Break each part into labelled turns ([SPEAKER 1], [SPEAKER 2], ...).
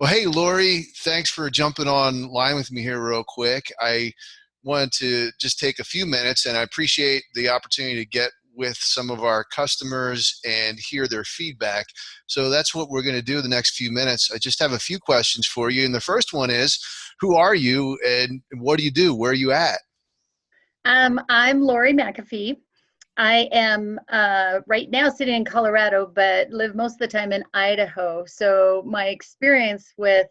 [SPEAKER 1] Well, hey, Lori, thanks for jumping online with me here real quick. I wanted to just take a few minutes, and I appreciate the opportunity to get with some of our customers and hear their feedback. So that's what we're going to do the next few minutes. I just have a few questions for you. And the first one is, who are you and what do you do? Where are you at?
[SPEAKER 2] I'm Lori McAfee. I am right now sitting in Colorado, but live most of the time in Idaho. So my experience with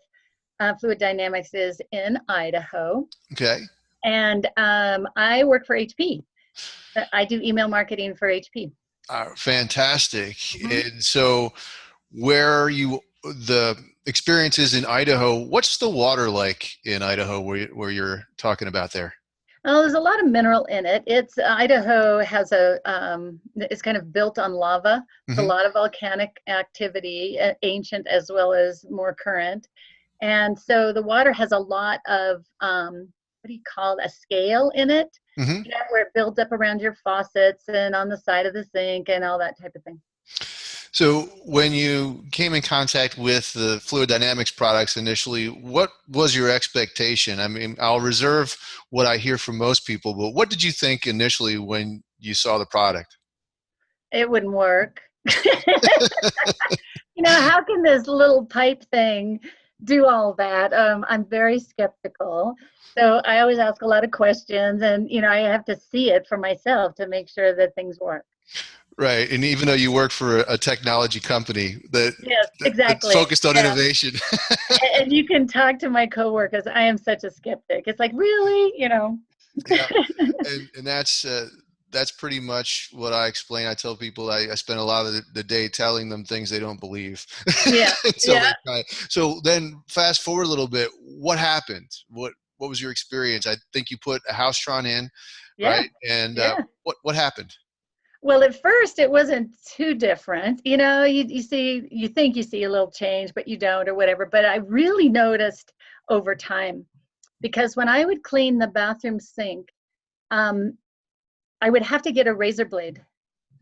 [SPEAKER 2] fluid dynamics is in Idaho.
[SPEAKER 1] Okay.
[SPEAKER 2] And I work for HP. I do email marketing for HP.
[SPEAKER 1] Fantastic.
[SPEAKER 2] Mhm.
[SPEAKER 1] And so where are you, the experiences in Idaho, what's the water like in Idaho where you're talking about there?
[SPEAKER 2] Well, there's a lot of mineral in it. It's Idaho has it's kind of built on lava. It's a
[SPEAKER 1] Hmm.
[SPEAKER 2] lot of volcanic activity, ancient as well as more current. And so the water has a lot of, what do you call it, a scale in it,
[SPEAKER 1] Hmm.
[SPEAKER 2] where it builds up around your faucets and on the side of the sink and all that type of thing.
[SPEAKER 1] So when you came in contact with the fluid dynamics products initially, what was your expectation? I mean, I'll reserve what I hear from most people, but what did you think initially when you saw the product?
[SPEAKER 2] It wouldn't work. How can this little pipe thing do all that? I'm very skeptical. So I always ask a lot of questions, and I have to see it for myself to make sure that things work.
[SPEAKER 1] Right. And even though you work for a technology company
[SPEAKER 2] Yes,
[SPEAKER 1] that's
[SPEAKER 2] exactly.
[SPEAKER 1] focused on
[SPEAKER 2] Yeah.
[SPEAKER 1] innovation.
[SPEAKER 2] And you can talk to my coworkers. I am such a skeptic. It's like, really?
[SPEAKER 1] Yeah. And that's pretty much what I explain. I tell people I spend a lot of the day telling them things they don't believe
[SPEAKER 2] Yeah.
[SPEAKER 1] until
[SPEAKER 2] Yeah.
[SPEAKER 1] they try. So then fast forward a little bit. What happened? What was your experience? I think you put a House-tron in,
[SPEAKER 2] Yeah.
[SPEAKER 1] right? And
[SPEAKER 2] Yeah.
[SPEAKER 1] what happened?
[SPEAKER 2] Well, at first it wasn't too different. You think you see a little change, but you don't or whatever. But I really noticed over time because when I would clean the bathroom sink, um, I would have to get a razor blade,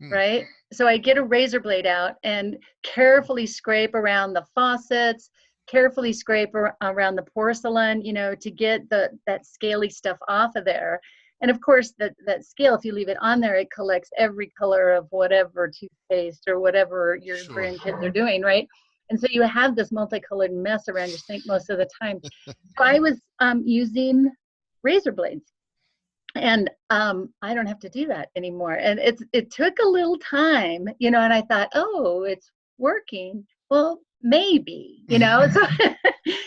[SPEAKER 1] Hmm.
[SPEAKER 2] right? So I get a razor blade out and carefully scrape around the faucets, carefully scrape around the porcelain, to get that scaly stuff off of there. And of course, that scale, if you leave it on there, it collects every color of whatever toothpaste or whatever your
[SPEAKER 1] Sure.
[SPEAKER 2] grandkids are doing, right? And so you have this multicolored mess around your sink most of the time. So I was using razor blades, and I don't have to do that anymore. And it took a little time, and I thought, oh, it's working. Well, maybe,
[SPEAKER 1] Mhm.
[SPEAKER 2] so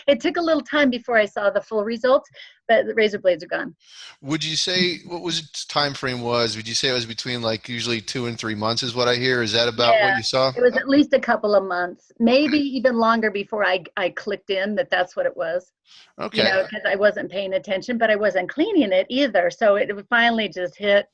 [SPEAKER 2] it took a little time before I saw the full results, but the razor blades are gone.
[SPEAKER 1] Would you say what was its time frame was? Would you say it was between like usually 2 and 3 months is what I hear? Is that about what
[SPEAKER 2] Yeah,
[SPEAKER 1] you saw?
[SPEAKER 2] it was at least a couple of months, maybe even longer before I clicked in that that's what it was.
[SPEAKER 1] Okay.
[SPEAKER 2] Because I wasn't paying attention, but I wasn't cleaning it either. So it would finally just hit,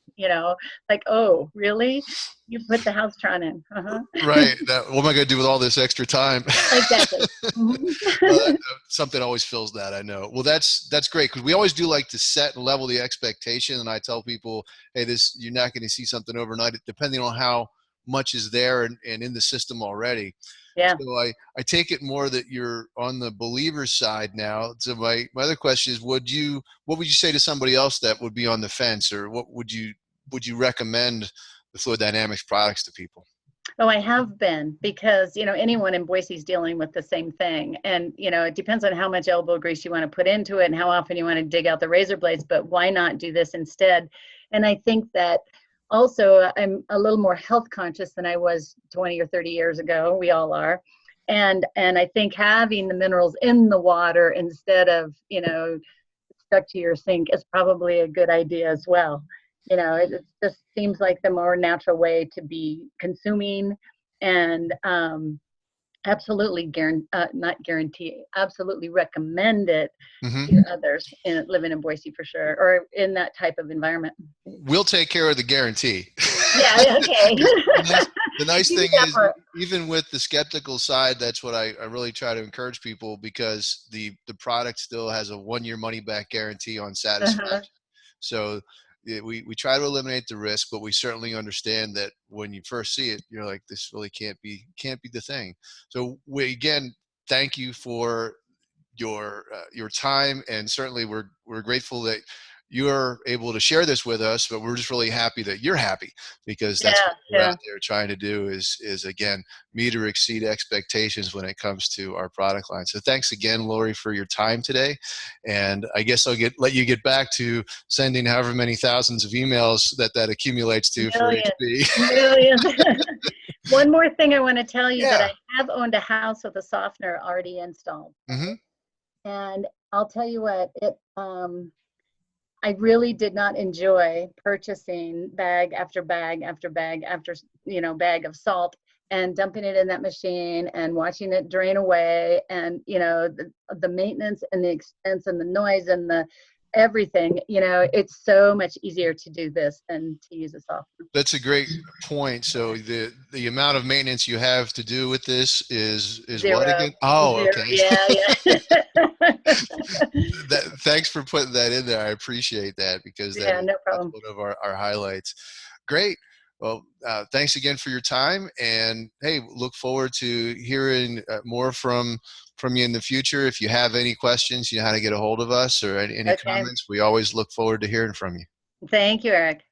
[SPEAKER 2] like, oh, really? You put the house tron in. Uh-huh.
[SPEAKER 1] Right. What am I going to do with all this extra time?
[SPEAKER 2] Exactly. Mhm.
[SPEAKER 1] Well, something always fills that. I know. Well, that's great because we always do like to set and level the expectation. And I tell people, hey, this you're not going to see something overnight, depending on how much is there and in the system already.
[SPEAKER 2] Yeah.
[SPEAKER 1] So I take it more that you're on the believer side now. So my other question is, what would you say to somebody else that would be on the fence, or what would you recommend the fluid dynamics products to people?
[SPEAKER 2] Oh, I have been because, anyone in Boise is dealing with the same thing. And, it depends on how much elbow grease you want to put into it and how often you want to dig out the razor blades, but why not do this instead? And I think that also I'm a little more health conscious than I was 20 or 30 years ago. We all are. And I think having the minerals in the water instead of, stuck to your sink is probably a good idea as well. It just seems like the more natural way to be consuming, and absolutely not guarantee, absolutely recommend it to
[SPEAKER 1] Hmm.
[SPEAKER 2] others living in Boise for sure, or in that type of environment.
[SPEAKER 1] We'll take care of the guarantee.
[SPEAKER 2] Yeah, okay.
[SPEAKER 1] 'Cause the nice
[SPEAKER 2] You
[SPEAKER 1] thing
[SPEAKER 2] get that
[SPEAKER 1] is,
[SPEAKER 2] part.
[SPEAKER 1] even with the skeptical side, that's what I really try to encourage people because the product still has a 1 year money back guarantee on
[SPEAKER 2] Uh-huh.
[SPEAKER 1] satisfaction. So we try to eliminate the risk, but we certainly understand that when you first see it, you're like, this really can't be the thing. So we again thank you for your time, and certainly we're grateful that you're able to share this with us, but we're just really happy that you're happy, because that's
[SPEAKER 2] Yeah,
[SPEAKER 1] what we're out
[SPEAKER 2] yeah.
[SPEAKER 1] there trying to do, is again, meet or exceed expectations when it comes to our product line. So thanks again, Lori, for your time today, and I guess I'll let you get back to sending however many thousands of emails that accumulates to for
[SPEAKER 2] Millions,
[SPEAKER 1] HP.
[SPEAKER 2] millions. One more thing I want to tell you, that
[SPEAKER 1] Yeah.
[SPEAKER 2] I have owned a house with a softener already installed.
[SPEAKER 1] Mm-hmm.
[SPEAKER 2] And I'll tell you what, I really did not enjoy purchasing bag after bag after bag after, bag of salt, and dumping it in that machine and watching it drain away, and, the maintenance and the expense and the noise and the everything. It's so much easier to do this than to use a softener.
[SPEAKER 1] That's a great point. So the amount of maintenance you have to do with this is what
[SPEAKER 2] Zero.
[SPEAKER 1] again? Oh,
[SPEAKER 2] Zero.
[SPEAKER 1] okay.
[SPEAKER 2] Yeah, yeah.
[SPEAKER 1] Thanks for putting that in there. I appreciate that, because
[SPEAKER 2] Yeah, no
[SPEAKER 1] that's
[SPEAKER 2] problem.
[SPEAKER 1] one of our highlights. Great. Well, thanks again for your time, and hey, look forward to hearing more from you in the future. If you have any questions, you know how to get a hold of us, or any
[SPEAKER 2] Okay.
[SPEAKER 1] comments. We always look forward to hearing from you.
[SPEAKER 2] Thank you, Eric.